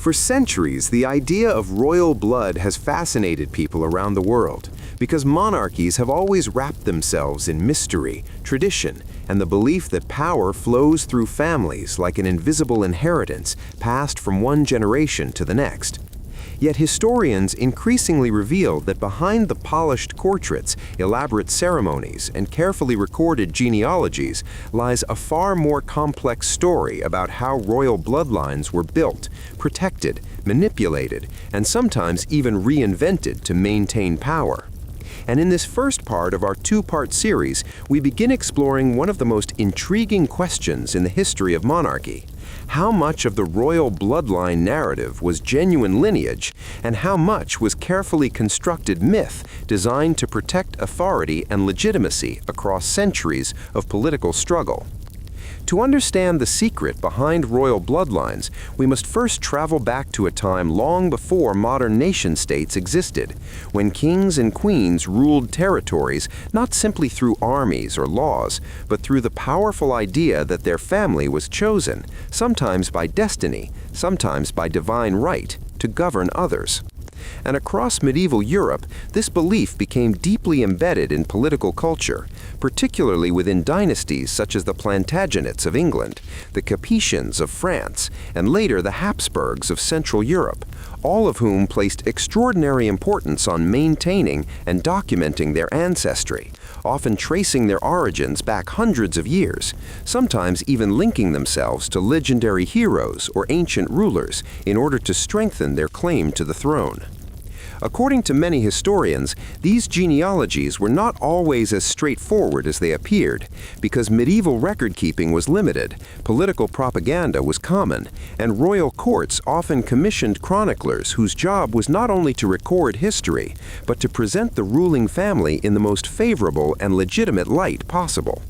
For centuries, the idea of royal blood has fascinated people around the world because monarchies have always wrapped themselves in mystery, tradition, and the belief that power flows through families like an invisible inheritance passed from one generation to the next. Yet historians increasingly reveal that behind the polished portraits, elaborate ceremonies, and carefully recorded genealogies lies a far more complex story about how royal bloodlines were built, protected, manipulated, and sometimes even reinvented to maintain power. And in this first part of our two-part series, we begin exploring one of the most intriguing questions in the history of monarchy. How much of the royal bloodline narrative was genuine lineage, and how much was carefully constructed myth designed to protect authority and legitimacy across centuries of political struggle? To understand the secret behind royal bloodlines, we must first travel back to a time long before modern nation-states existed, when kings and queens ruled territories not simply through armies or laws, but through the powerful idea that their family was chosen, sometimes by destiny, sometimes by divine right, to govern others. And across medieval Europe, this belief became deeply embedded in political culture, particularly within dynasties such as the Plantagenets of England, the Capetians of France, and later the Habsburgs of Central Europe, all of whom placed extraordinary importance on maintaining and documenting their ancestry, often tracing their origins back hundreds of years, sometimes even linking themselves to legendary heroes or ancient rulers in order to strengthen their claim to the throne. According to many historians, these genealogies were not always as straightforward as they appeared, because medieval record-keeping was limited, political propaganda was common, and royal courts often commissioned chroniclers whose job was not only to record history, but to present the ruling family in the most favorable and legitimate light possible.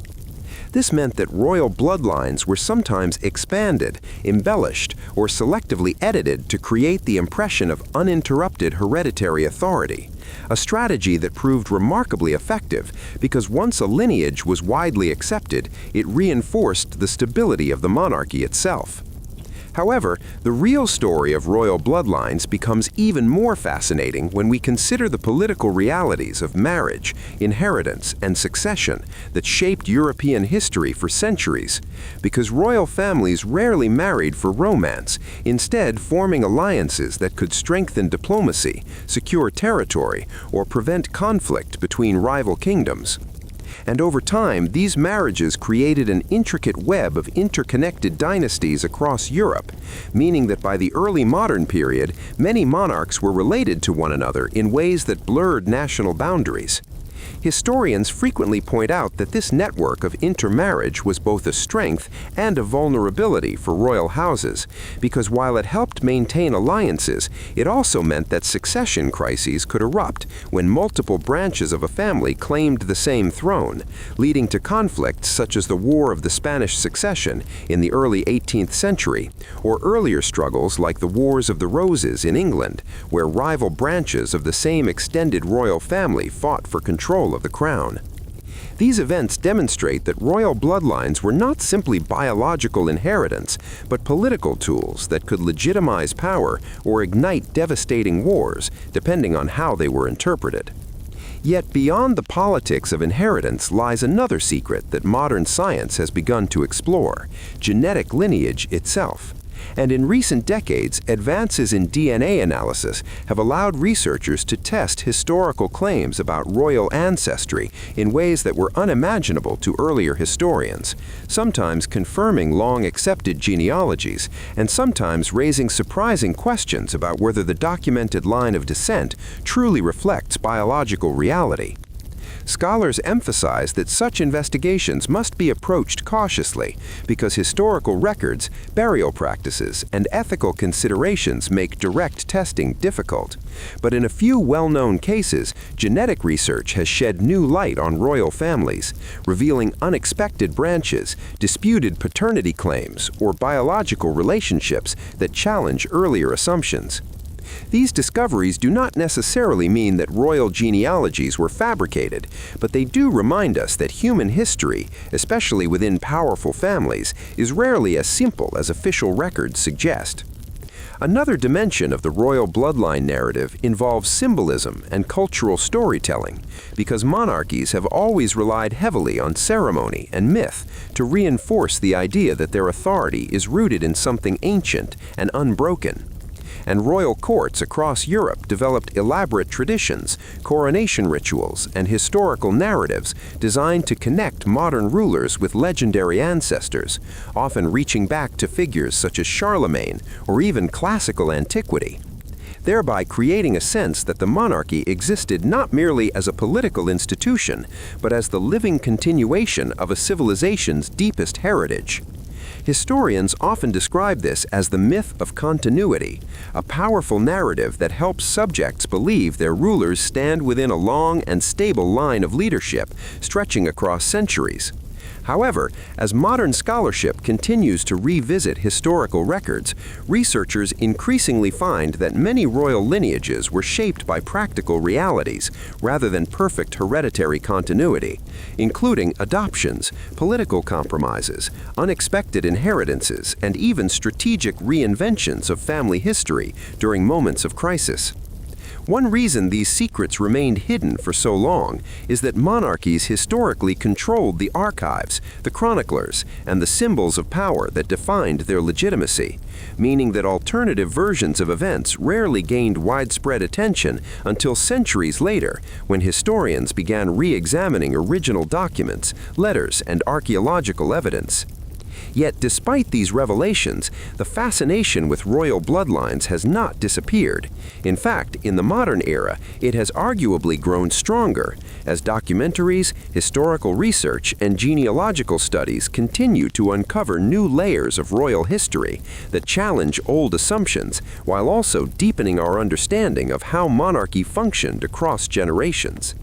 This meant that royal bloodlines were sometimes expanded, embellished, or selectively edited to create the impression of uninterrupted hereditary authority, a strategy that proved remarkably effective because once a lineage was widely accepted, it reinforced the stability of the monarchy itself. However, the real story of royal bloodlines becomes even more fascinating when we consider the political realities of marriage, inheritance, and succession that shaped European history for centuries, because royal families rarely married for romance, instead forming alliances that could strengthen diplomacy, secure territory, or prevent conflict between rival kingdoms. And over time, these marriages created an intricate web of interconnected dynasties across Europe, meaning that by the early modern period, many monarchs were related to one another in ways that blurred national boundaries. Historians frequently point out that this network of intermarriage was both a strength and a vulnerability for royal houses, because while it helped maintain alliances, it also meant that succession crises could erupt when multiple branches of a family claimed the same throne, leading to conflicts such as the War of the Spanish Succession in the early 18th century, or earlier struggles like the Wars of the Roses in England, where rival branches of the same extended royal family fought for control of the crown. These events demonstrate that royal bloodlines were not simply biological inheritance, but political tools that could legitimize power or ignite devastating wars, depending on how they were interpreted. Yet beyond the politics of inheritance lies another secret that modern science has begun to explore: genetic lineage itself. And in recent decades, advances in DNA analysis have allowed researchers to test historical claims about royal ancestry in ways that were unimaginable to earlier historians, sometimes confirming long-accepted genealogies, and sometimes raising surprising questions about whether the documented line of descent truly reflects biological reality. Scholars emphasize that such investigations must be approached cautiously because historical records, burial practices, and ethical considerations make direct testing difficult. But in a few well-known cases, genetic research has shed new light on royal families, revealing unexpected branches, disputed paternity claims, or biological relationships that challenge earlier assumptions. These discoveries do not necessarily mean that royal genealogies were fabricated, but they do remind us that human history, especially within powerful families, is rarely as simple as official records suggest. Another dimension of the royal bloodline narrative involves symbolism and cultural storytelling, because monarchies have always relied heavily on ceremony and myth to reinforce the idea that their authority is rooted in something ancient and unbroken. And royal courts across Europe developed elaborate traditions, coronation rituals, and historical narratives designed to connect modern rulers with legendary ancestors, often reaching back to figures such as Charlemagne or even classical antiquity, thereby creating a sense that the monarchy existed not merely as a political institution, but as the living continuation of a civilization's deepest heritage. Historians often describe this as the myth of continuity, a powerful narrative that helps subjects believe their rulers stand within a long and stable line of leadership stretching across centuries. However, as modern scholarship continues to revisit historical records, researchers increasingly find that many royal lineages were shaped by practical realities rather than perfect hereditary continuity, including adoptions, political compromises, unexpected inheritances, and even strategic reinventions of family history during moments of crisis. One reason these secrets remained hidden for so long is that monarchies historically controlled the archives, the chroniclers, and the symbols of power that defined their legitimacy, meaning that alternative versions of events rarely gained widespread attention until centuries later, when historians began re-examining original documents, letters, and archaeological evidence. Yet despite these revelations, the fascination with royal bloodlines has not disappeared. In fact, in the modern era, it has arguably grown stronger, as documentaries, historical research, and genealogical studies continue to uncover new layers of royal history that challenge old assumptions, while also deepening our understanding of how monarchy functioned across generations.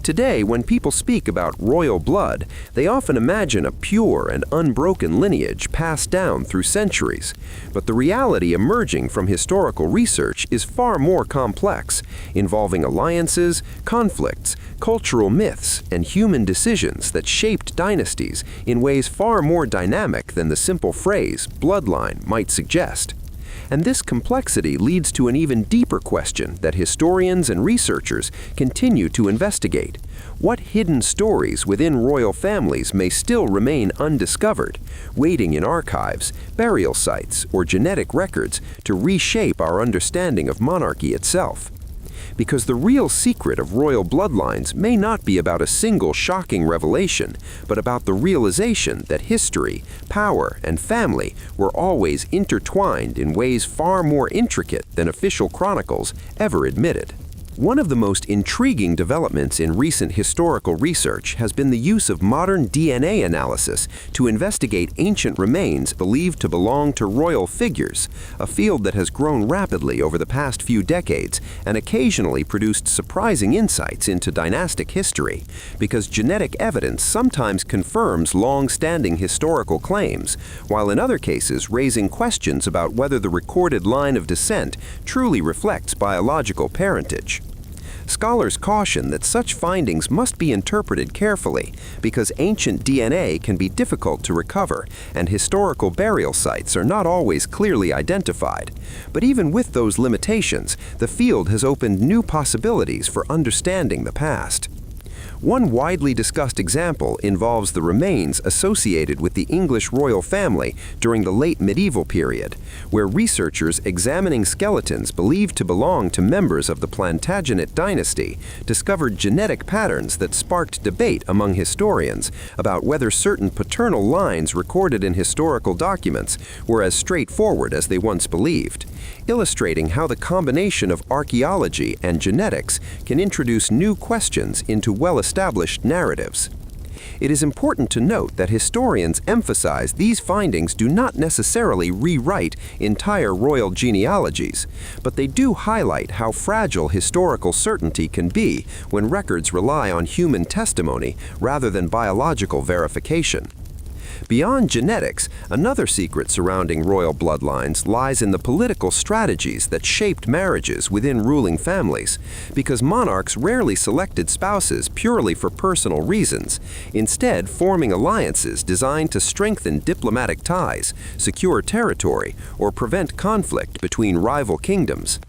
Today, when people speak about royal blood, they often imagine a pure and unbroken lineage passed down through centuries. But the reality emerging from historical research is far more complex, involving alliances, conflicts, cultural myths, and human decisions that shaped dynasties in ways far more dynamic than the simple phrase bloodline might suggest. And this complexity leads to an even deeper question that historians and researchers continue to investigate. What hidden stories within royal families may still remain undiscovered, waiting in archives, burial sites, or genetic records to reshape our understanding of monarchy itself? Because the real secret of royal bloodlines may not be about a single shocking revelation, but about the realization that history, power, and family were always intertwined in ways far more intricate than official chronicles ever admitted. One of the most intriguing developments in recent historical research has been the use of modern DNA analysis to investigate ancient remains believed to belong to royal figures, a field that has grown rapidly over the past few decades and occasionally produced surprising insights into dynastic history, because genetic evidence sometimes confirms long-standing historical claims, while in other cases raising questions about whether the recorded line of descent truly reflects biological parentage. Scholars caution that such findings must be interpreted carefully because ancient DNA can be difficult to recover and historical burial sites are not always clearly identified. But even with those limitations, the field has opened new possibilities for understanding the past. One widely discussed example involves the remains associated with the English royal family during the late medieval period, where researchers examining skeletons believed to belong to members of the Plantagenet dynasty discovered genetic patterns that sparked debate among historians about whether certain paternal lines recorded in historical documents were as straightforward as they once believed, illustrating how the combination of archaeology and genetics can introduce new questions into well-established narratives. It is important to note that historians emphasize these findings do not necessarily rewrite entire royal genealogies, but they do highlight how fragile historical certainty can be when records rely on human testimony rather than biological verification. Beyond genetics, another secret surrounding royal bloodlines lies in the political strategies that shaped marriages within ruling families, because monarchs rarely selected spouses purely for personal reasons, instead forming alliances designed to strengthen diplomatic ties, secure territory, or prevent conflict between rival kingdoms.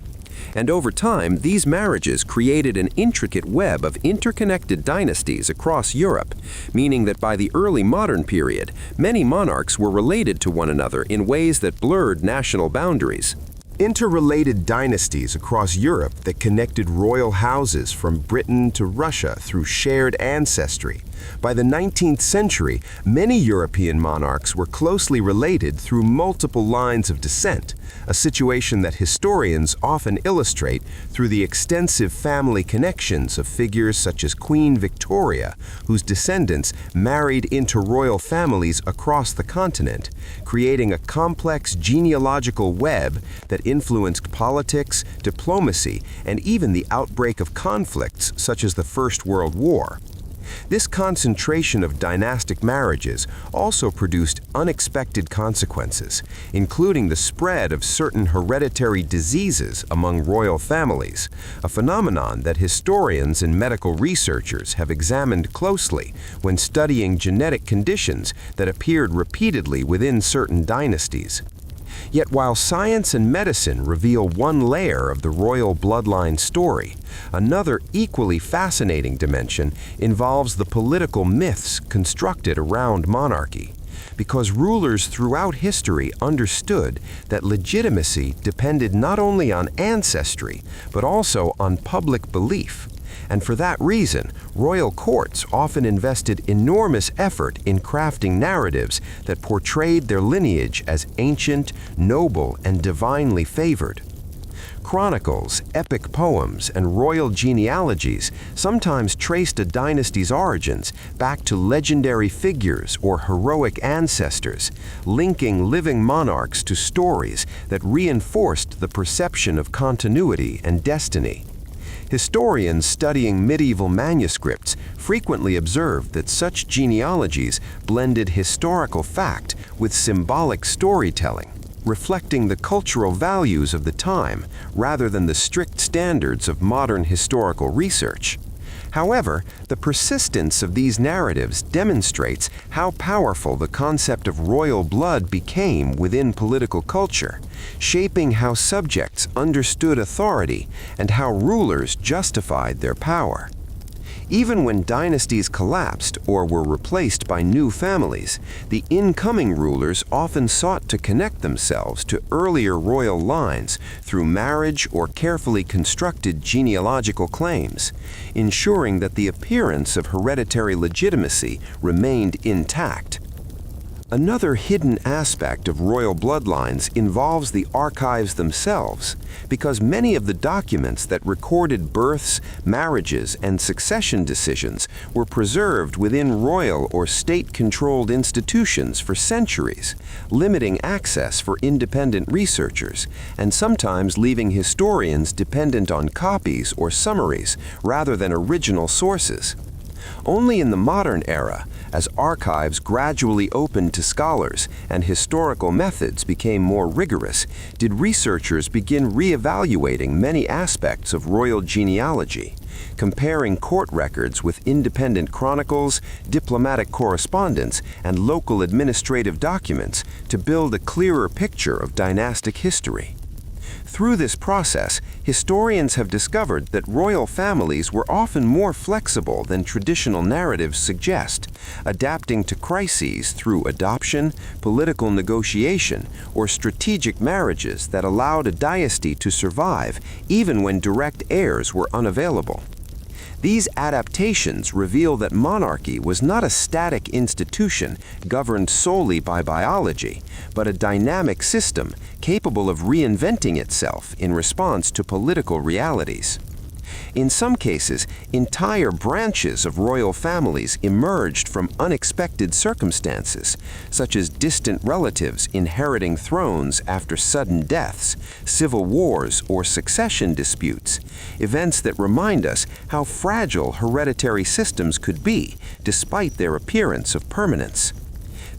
And over time, these marriages created an intricate web of interconnected dynasties across Europe, meaning that by the early modern period, many monarchs were related to one another in ways that blurred national boundaries. Interrelated dynasties across Europe that connected royal houses from Britain to Russia through shared ancestry. By the 19th century, many European monarchs were closely related through multiple lines of descent, a situation that historians often illustrate through the extensive family connections of figures such as Queen Victoria, whose descendants married into royal families across the continent, creating a complex genealogical web that influenced politics, diplomacy, and even the outbreak of conflicts such as the First World War. This concentration of dynastic marriages also produced unexpected consequences, including the spread of certain hereditary diseases among royal families, a phenomenon that historians and medical researchers have examined closely when studying genetic conditions that appeared repeatedly within certain dynasties. Yet while science and medicine reveal one layer of the royal bloodline story, another equally fascinating dimension involves the political myths constructed around monarchy. Because rulers throughout history understood that legitimacy depended not only on ancestry, but also on public belief. And for that reason, royal courts often invested enormous effort in crafting narratives that portrayed their lineage as ancient, noble, and divinely favored. Chronicles, epic poems, and royal genealogies sometimes traced a dynasty's origins back to legendary figures or heroic ancestors, linking living monarchs to stories that reinforced the perception of continuity and destiny. Historians studying medieval manuscripts frequently observed that such genealogies blended historical fact with symbolic storytelling, reflecting the cultural values of the time rather than the strict standards of modern historical research. However, the persistence of these narratives demonstrates how powerful the concept of royal blood became within political culture, shaping how subjects understood authority and how rulers justified their power. Even when dynasties collapsed or were replaced by new families, the incoming rulers often sought to connect themselves to earlier royal lines through marriage or carefully constructed genealogical claims, ensuring that the appearance of hereditary legitimacy remained intact. Another hidden aspect of royal bloodlines involves the archives themselves, because many of the documents that recorded births, marriages, and succession decisions were preserved within royal or state-controlled institutions for centuries, limiting access for independent researchers, and sometimes leaving historians dependent on copies or summaries rather than original sources. Only in the modern era, as archives gradually opened to scholars and historical methods became more rigorous, did researchers begin reevaluating many aspects of royal genealogy, comparing court records with independent chronicles, diplomatic correspondence, and local administrative documents to build a clearer picture of dynastic history. Through this process, historians have discovered that royal families were often more flexible than traditional narratives suggest, adapting to crises through adoption, political negotiation, or strategic marriages that allowed a dynasty to survive even when direct heirs were unavailable. These adaptations reveal that monarchy was not a static institution governed solely by biology, but a dynamic system capable of reinventing itself in response to political realities. In some cases, entire branches of royal families emerged from unexpected circumstances, such as distant relatives inheriting thrones after sudden deaths, civil wars, or succession disputes, events that remind us how fragile hereditary systems could be, despite their appearance of permanence.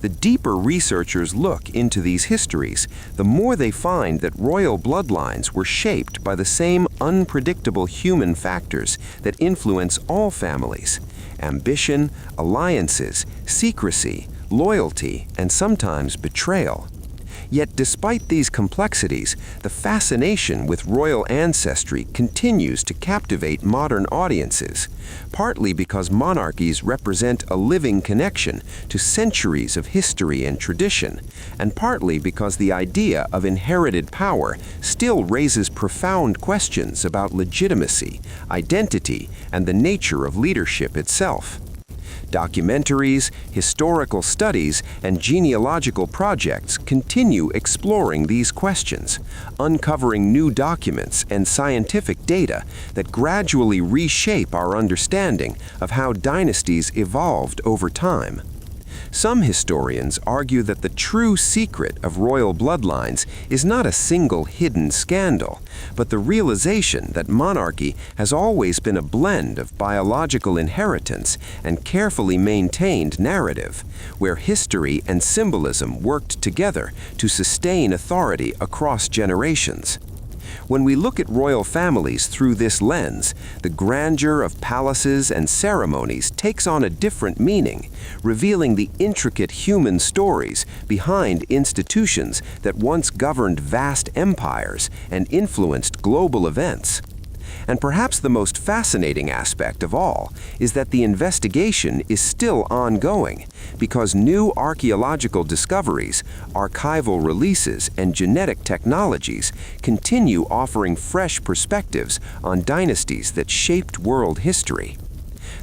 The deeper researchers look into these histories, the more they find that royal bloodlines were shaped by the same unpredictable human factors that influence all families: ambition, alliances, secrecy, loyalty, and sometimes betrayal. Yet despite these complexities, the fascination with royal ancestry continues to captivate modern audiences, partly because monarchies represent a living connection to centuries of history and tradition, and partly because the idea of inherited power still raises profound questions about legitimacy, identity, and the nature of leadership itself. Documentaries, historical studies, and genealogical projects continue exploring these questions, uncovering new documents and scientific data that gradually reshape our understanding of how dynasties evolved over time. Some historians argue that the true secret of royal bloodlines is not a single hidden scandal, but the realization that monarchy has always been a blend of biological inheritance and carefully maintained narrative, where history and symbolism worked together to sustain authority across generations. When we look at royal families through this lens, the grandeur of palaces and ceremonies takes on a different meaning, revealing the intricate human stories behind institutions that once governed vast empires and influenced global events. And perhaps the most fascinating aspect of all is that the investigation is still ongoing, because new archaeological discoveries, archival releases, and genetic technologies continue offering fresh perspectives on dynasties that shaped world history.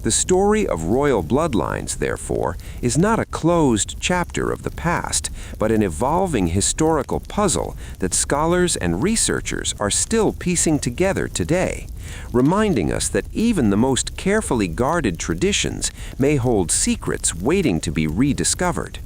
The story of royal bloodlines, therefore, is not a closed chapter of the past, but an evolving historical puzzle that scholars and researchers are still piecing together today, reminding us that even the most carefully guarded traditions may hold secrets waiting to be rediscovered.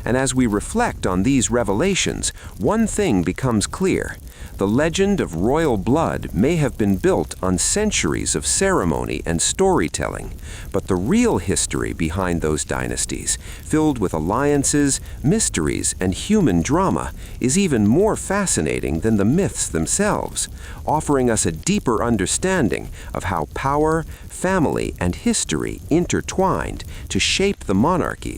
And as we reflect on these revelations, one thing becomes clear: the legend of royal blood may have been built on centuries of ceremony and storytelling, but the real history behind those dynasties, filled with alliances, mysteries, and human drama, is even more fascinating than the myths themselves, offering us a deeper understanding of how power, family, and history intertwined to shape the monarchies